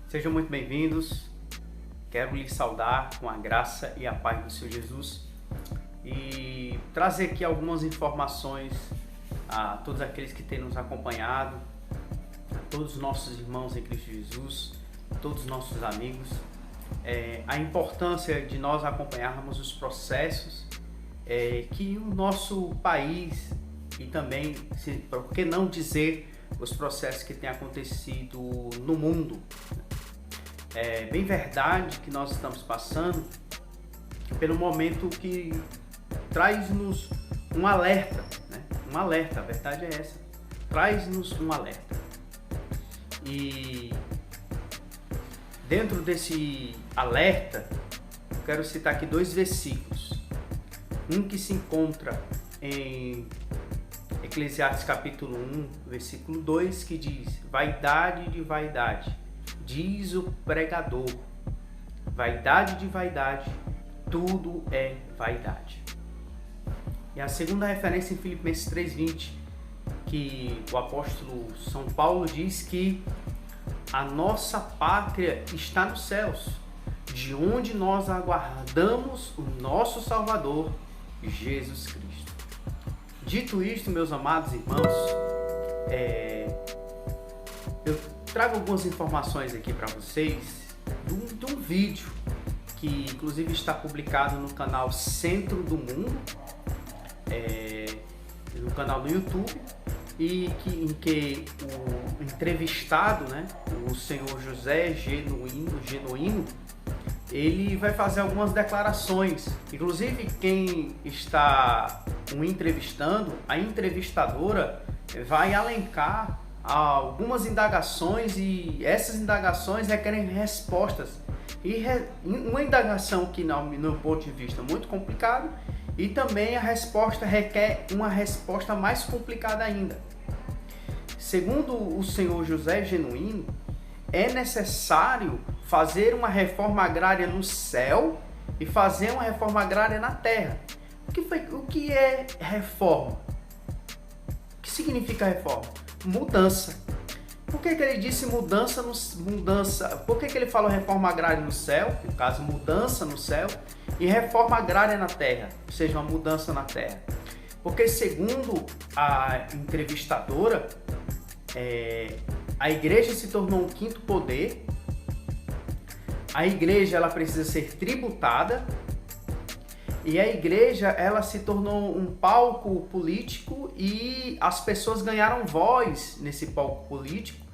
Sejam muito bem-vindos. Quero lhes saudar com a graça e a paz do Senhor Jesus e trazer aqui algumas informações a todos aqueles que têm nos acompanhado, a todos os nossos irmãos em Cristo Jesus, a todos os nossos amigos, a importância de nós acompanharmos os processos que o nosso país e também, por que não dizer, os processos que têm acontecido no mundo. É bem verdade que nós estamos passando pelo momento que traz-nos um alerta, né? Um alerta, a verdade é essa, traz-nos um alerta. E dentro desse alerta, eu quero citar aqui dois versículos. Um que se encontra em Eclesiastes capítulo 1, versículo 2, que diz: vaidade de vaidade, diz o pregador, vaidade de vaidade, tudo é vaidade. E a segunda referência em Filipenses 3:20, que o apóstolo São Paulo diz que a nossa pátria está nos céus, de onde nós aguardamos o nosso Salvador, Jesus Cristo. Dito isto, meus amados irmãos, eu trago algumas informações aqui para vocês de um vídeo que inclusive está publicado no canal Centro do Mundo, no canal do YouTube, e em que o entrevistado, né, o senhor José Genuíno, ele vai fazer algumas declarações. Inclusive, quem está o entrevistando, a entrevistadora, vai alencar algumas indagações, e essas indagações requerem respostas. E uma indagação que, no meu ponto de vista, é muito complicado, e também a resposta requer uma resposta mais complicada ainda. Segundo o senhor José Genuíno, é necessário fazer uma reforma agrária no céu e fazer uma reforma agrária na terra. O que é reforma? O que significa reforma? Mudança. Por que ele disse mudança? Por que ele falou reforma agrária no céu, no caso mudança no céu, e reforma agrária na terra, ou seja, uma mudança na terra? Porque segundo a entrevistadora, a igreja se tornou um quinto poder. A igreja ela precisa ser tributada, e a igreja ela se tornou um palco político, e as pessoas ganharam voz nesse palco político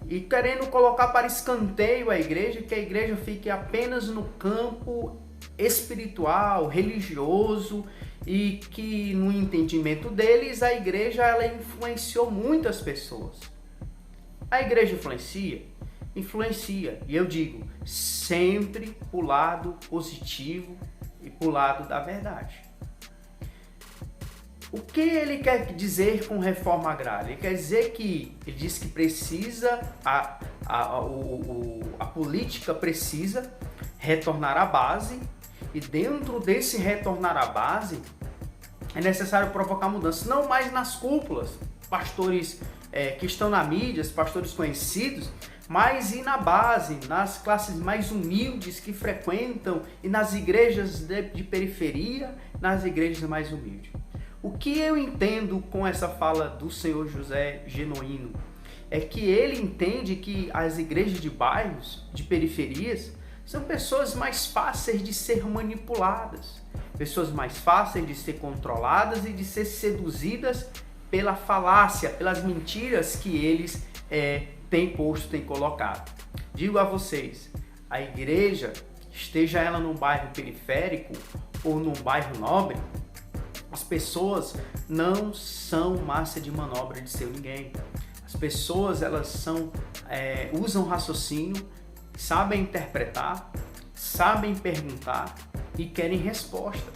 e querendo colocar para escanteio a igreja, que a igreja fique apenas no campo espiritual, religioso, e que no entendimento deles a igreja ela influenciou muitas pessoas. A igreja influencia, e eu digo, sempre para o lado positivo e para o lado da verdade. O que ele quer dizer com reforma agrária? Ele quer dizer que ele diz que precisa, a política precisa retornar à base, e dentro desse retornar à base é necessário provocar mudanças, não mais nas cúpulas, pastores que estão na mídia, pastores conhecidos, mas e na base, nas classes mais humildes que frequentam, e nas igrejas de periferia, nas igrejas mais humildes. O que eu entendo com essa fala do senhor José Genuíno é que ele entende que as igrejas de bairros, de periferias, são pessoas mais fáceis de ser manipuladas, pessoas mais fáceis de ser controladas e de ser seduzidas pela falácia, pelas mentiras que eles têm colocado. Digo a vocês, a igreja, esteja ela num bairro periférico ou num bairro nobre, as pessoas não são massa de manobra de seu ninguém. As pessoas elas usam raciocínio, sabem interpretar, sabem perguntar e querem resposta.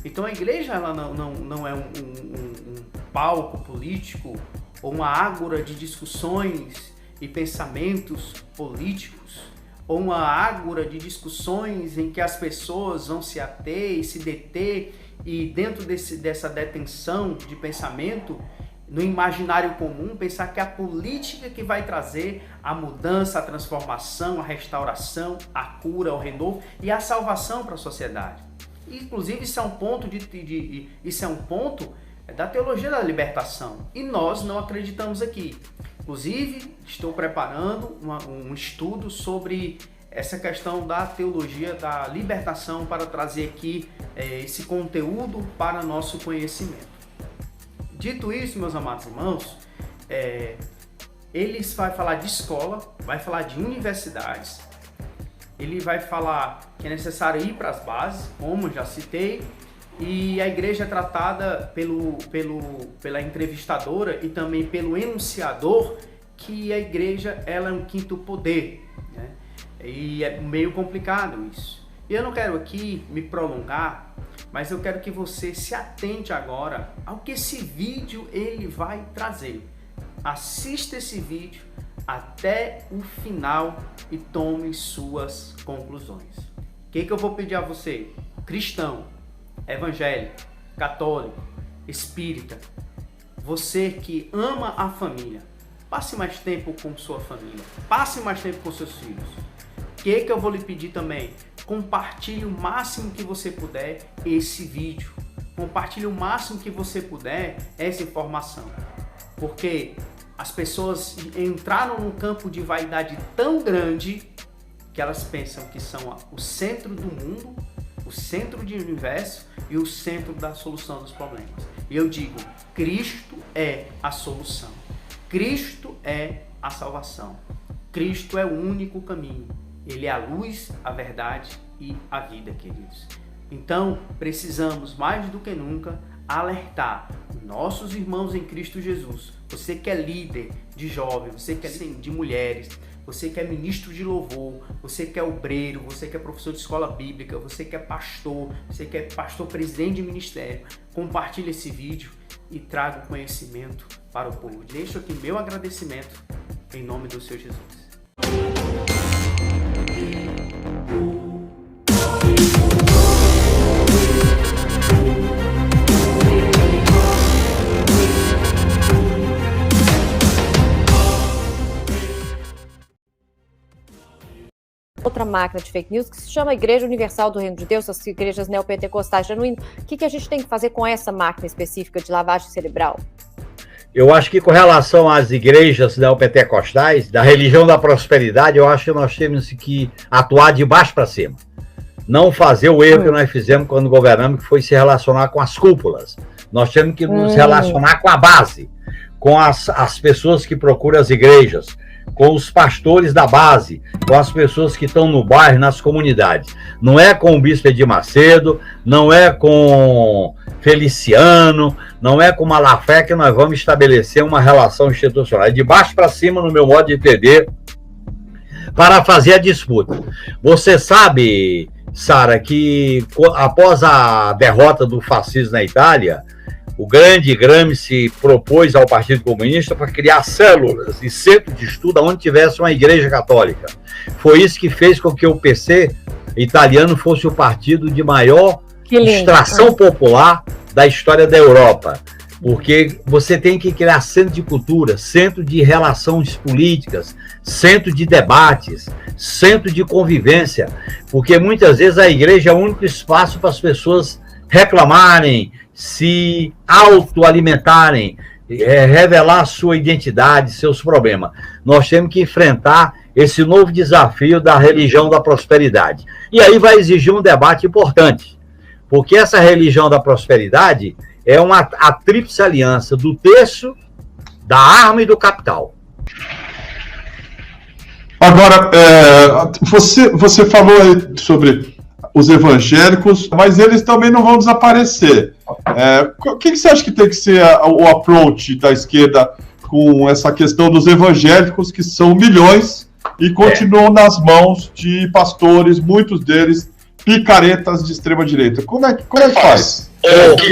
Então a igreja ela não é um palco político ou uma ágora de discussões e pensamentos políticos, ou uma ágora de discussões em que as pessoas vão se ater e se deter, e dentro dessa detenção de pensamento no imaginário comum, pensar que é a política que vai trazer a mudança, a transformação, a restauração, a cura, o renovo e a salvação para a sociedade. Inclusive, isso é um ponto da teologia da libertação. E nós não acreditamos aqui. Inclusive, estou preparando um estudo sobre essa questão da teologia da libertação para trazer aqui esse conteúdo para nosso conhecimento. Dito isso, meus amados irmãos, ele vai falar de escola, vai falar de universidades, ele vai falar que é necessário ir para as bases, como já citei, e a igreja é tratada pela entrevistadora e também pelo enunciador, que a igreja ela é um quinto poder, né? E é meio complicado isso. E eu não quero aqui me prolongar, mas eu quero que você se atente agora ao que esse vídeo ele vai trazer. Assista esse vídeo até o final e tome suas conclusões. O que eu vou pedir a você? Cristão, evangélico, católico, espírita, você que ama a família, passe mais tempo com sua família, passe mais tempo com seus filhos. O que eu vou lhe pedir também? Compartilhe o máximo que você puder esse vídeo. Compartilhe o máximo que você puder essa informação. Porque as pessoas entraram num campo de vaidade tão grande que elas pensam que são o centro do mundo, o centro do universo e o centro da solução dos problemas. E eu digo, Cristo é a solução. Cristo é a salvação. Cristo é o único caminho. Ele é a luz, a verdade e a vida, queridos. Então, precisamos mais do que nunca alertar nossos irmãos em Cristo Jesus. Você que é líder de jovens, você que é líder de mulheres, você que é ministro de louvor, você que é obreiro, você que é professor de escola bíblica, você que é pastor, você que é pastor presidente de ministério, compartilhe esse vídeo e traga o conhecimento para o povo. Deixo aqui meu agradecimento em nome do Senhor Jesus. Outra máquina de fake news que se chama Igreja Universal do Reino de Deus, as igrejas neopentecostais genuínas. O que a gente tem que fazer com essa máquina específica de lavagem cerebral? Eu acho que com relação às igrejas neopentecostais, da religião da prosperidade, eu acho que nós temos que atuar de baixo para cima. Não fazer o erro que nós fizemos quando governamos, que foi se relacionar com as cúpulas. Nós temos que nos relacionar com a base, com as pessoas que procuram as igrejas, com os pastores da base, com as pessoas que estão no bairro, nas comunidades. Não é com o bispo Edir Macedo, não é com Feliciano, não é com Malafé que nós vamos estabelecer uma relação institucional. É de baixo para cima, no meu modo de entender, para fazer a disputa. Você sabe, Sara, que após a derrota do fascismo na Itália, o grande Gramsci propôs ao Partido Comunista para criar células e centro de estudo onde tivesse uma igreja católica. Foi isso que fez com que o PC italiano fosse o partido de maior extração popular da história da Europa. Porque você tem que criar centro de cultura, centro de relações políticas, centro de debates, centro de convivência. Porque muitas vezes a igreja é o único espaço para as pessoas reclamarem, se autoalimentarem, revelar sua identidade, seus problemas. Nós temos que enfrentar esse novo desafio da religião da prosperidade. E aí vai exigir um debate importante, porque essa religião da prosperidade é a tríplice aliança do terço, da arma e do capital. Agora, você falou aí sobre os evangélicos, mas eles também não vão desaparecer. O que você acha que tem que ser o approach da esquerda com essa questão dos evangélicos, que são milhões e continuam nas mãos de pastores, muitos deles picaretas de extrema-direita? Como é que faz?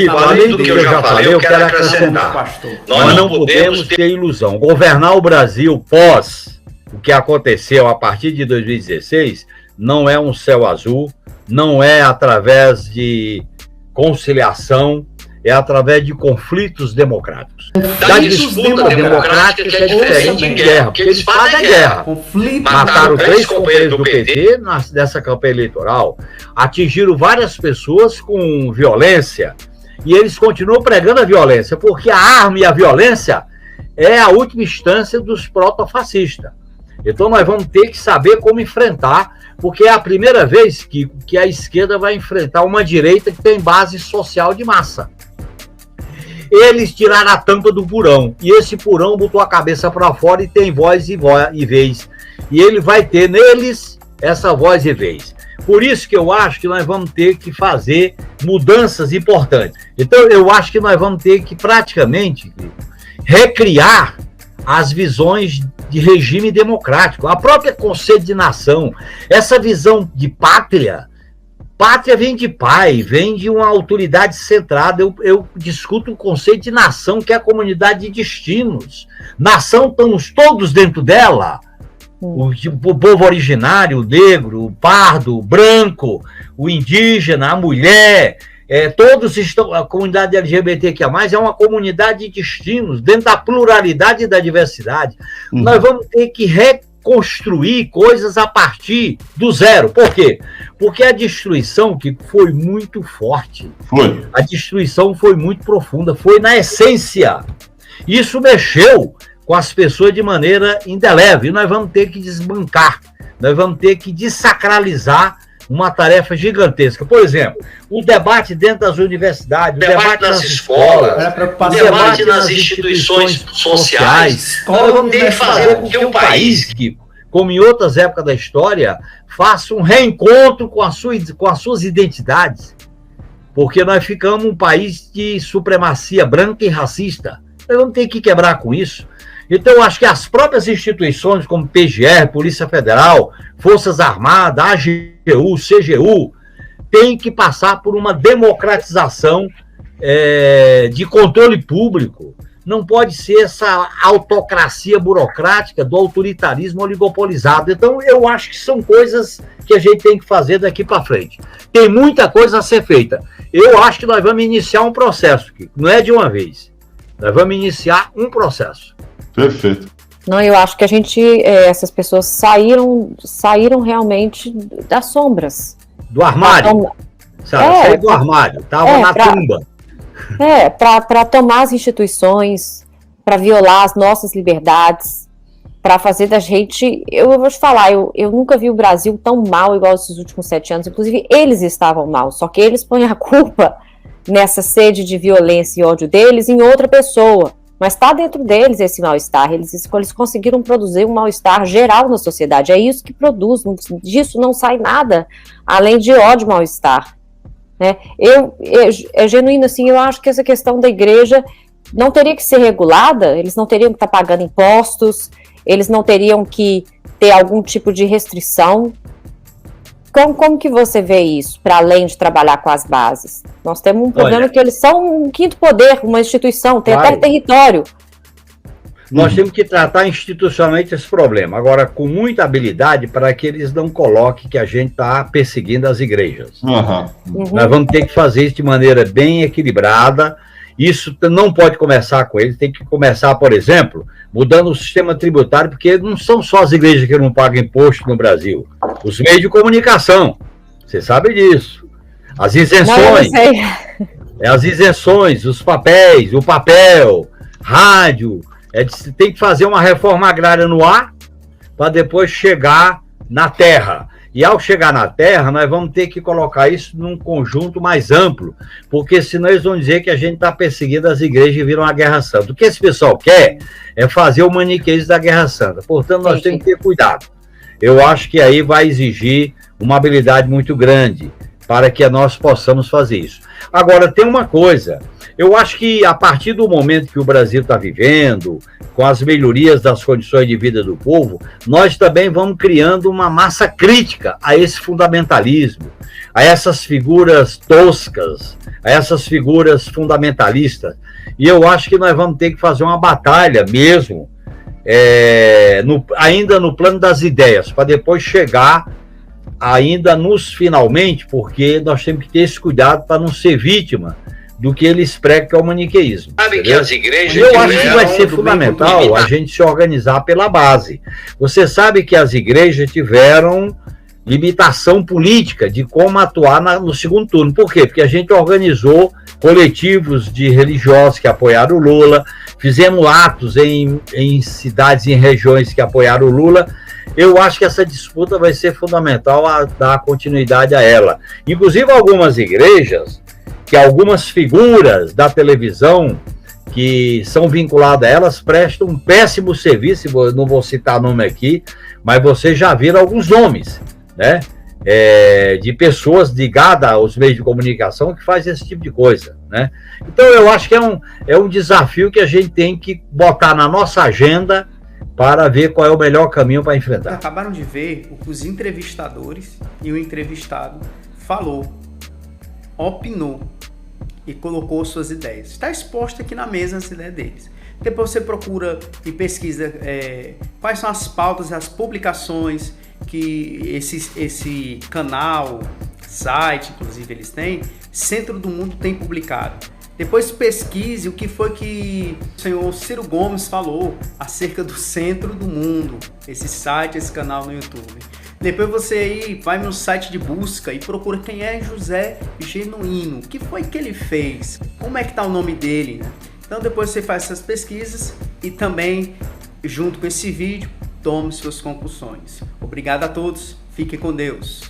Além do que eu já falei, eu quero acrescentar. Nós não podemos ter ilusão. Governar o Brasil pós o que aconteceu a partir de 2016 não é um céu azul, não é através de conciliação, é através de conflitos democráticos. Da disputa democrática que é diferente de guerra, porque eles fazem guerra. Mataram 3 companheiros do PT nessa campanha eleitoral, atingiram várias pessoas com violência, e eles continuam pregando a violência, porque a arma e a violência é a última instância dos protofascistas. Então nós vamos ter que saber como enfrentar, porque é a primeira vez que a esquerda vai enfrentar uma direita que tem base social de massa. Eles tiraram a tampa do porão, e esse porão botou a cabeça para fora e tem voz e vez. E ele vai ter neles essa voz e vez. Por isso que eu acho que nós vamos ter que fazer mudanças importantes. Então eu acho que nós vamos ter que praticamente recriar as visões de regime democrático, a própria conceito de nação, essa visão de pátria. Pátria vem de pai, vem de uma autoridade centrada. Eu discuto o conceito de nação, que é a comunidade de destinos. Nação, estamos todos dentro dela. O povo originário, o negro, o pardo, o branco, o indígena, a mulher, todos estão. A comunidade LGBTQIA+, é uma comunidade de destinos, dentro da pluralidade e da diversidade. Nós vamos ter que reconstruir coisas a partir do zero. Por quê? Porque a destruição que foi muito forte, a destruição foi muito profunda, foi na essência. Isso mexeu com as pessoas de maneira indelével, e nós vamos ter que desbancar, nós vamos ter que desacralizar uma tarefa gigantesca. Por exemplo, o debate dentro das universidades, o debate nas escolas, o debate nas instituições sociais. Nós vamos ter que fazer com que um país que, como em outras épocas da história, faça um reencontro com as suas identidades. Porque nós ficamos um país de supremacia branca e racista. Nós vamos ter que quebrar com isso. Então, eu acho que as próprias instituições, como PGR, Polícia Federal, Forças Armadas, AGU, CGU, têm que passar por uma democratização de controle público. Não pode ser essa autocracia burocrática do autoritarismo oligopolizado. Então, eu acho que são coisas que a gente tem que fazer daqui para frente. Tem muita coisa a ser feita. Eu acho que nós vamos iniciar um processo, não é de uma vez. Nós vamos iniciar um processo. Perfeito. Não, eu acho que essas pessoas saíram realmente das sombras. Do armário. Saiu do armário, estava na tumba. Para tomar as instituições, para violar as nossas liberdades, para fazer da gente... Eu vou te falar, eu nunca vi o Brasil tão mal igual esses últimos 7 anos. Inclusive, eles estavam mal, só que eles põem a culpa nessa sede de violência e ódio deles em outra pessoa. Mas está dentro deles esse mal-estar. Eles conseguiram produzir um mal-estar geral na sociedade. É isso que produz. Disso não sai nada além de ódio e mal-estar. Né? É genuíno, assim, eu acho que essa questão da igreja não teria que ser regulada, eles não teriam que estar pagando impostos, eles não teriam que ter algum tipo de restrição. Como que você vê isso, para além de trabalhar com as bases? Nós temos um problema que eles são um quinto poder, uma instituição, tem até território. Nós temos que tratar institucionalmente esse problema, agora com muita habilidade para que eles não coloquem que a gente está perseguindo as igrejas. Nós vamos ter que fazer isso de maneira bem equilibrada. Isso não pode começar com eles, tem que começar, por exemplo, mudando o sistema tributário, porque não são só as igrejas que não pagam imposto no Brasil. Os meios de comunicação, você sabe disso. As isenções. As isenções, os papéis, o papel, rádio. Tem que fazer uma reforma agrária no ar para depois chegar na terra. E ao chegar na terra, nós vamos ter que colocar isso num conjunto mais amplo, porque senão eles vão dizer que a gente está perseguindo as igrejas e vira uma guerra santa. O que esse pessoal quer é fazer o maniqueísmo da guerra santa. Portanto, nós temos que ter cuidado. Eu acho que aí vai exigir uma habilidade muito grande para que nós possamos fazer isso. Agora, tem uma coisa. Eu acho que a partir do momento que o Brasil está vivendo, com as melhorias das condições de vida do povo, nós também vamos criando uma massa crítica a esse fundamentalismo, a essas figuras toscas, a essas figuras fundamentalistas. E eu acho que nós vamos ter que fazer uma batalha mesmo, ainda no plano das ideias, para depois chegar ainda nos finalmente, porque nós temos que ter esse cuidado para não ser vítima do que eles pregam, que é o maniqueísmo. Sabe que entendeu? as igrejas Eu acho que tiveram vai ser fundamental a gente se organizar pela base. Você sabe que as igrejas tiveram limitação política de como atuar no segundo turno. Por quê? Porque a gente organizou coletivos de religiosos que apoiaram o Lula, fizemos atos em cidades e em regiões que apoiaram o Lula. Eu acho que essa disputa vai ser fundamental a dar continuidade a ela. Inclusive algumas igrejas, que algumas figuras da televisão que são vinculadas a elas prestam um péssimo serviço, não vou citar nome aqui, mas vocês já viram alguns nomes, né? De pessoas ligadas aos meios de comunicação que fazem esse tipo de coisa, né? Então eu acho que é um desafio que a gente tem que botar na nossa agenda para ver qual é o melhor caminho para enfrentar. Acabaram de ver o que os entrevistadores e o entrevistado falou, opinou e colocou suas ideias. Está exposto aqui na mesa as ideias deles. Depois você procura e pesquisa quais são as pautas e as publicações que esse canal, site, inclusive eles têm, Centro do Mundo tem publicado. Depois pesquise o que foi que o senhor Ciro Gomes falou acerca do Centro do Mundo, esse site, esse canal no YouTube. Depois você aí vai no site de busca e procura quem é José Genuíno, o que foi que ele fez, como é que tá o nome dele, né? Então depois você faz essas pesquisas e também, junto com esse vídeo, tome suas conclusões. Obrigado a todos, fiquem com Deus.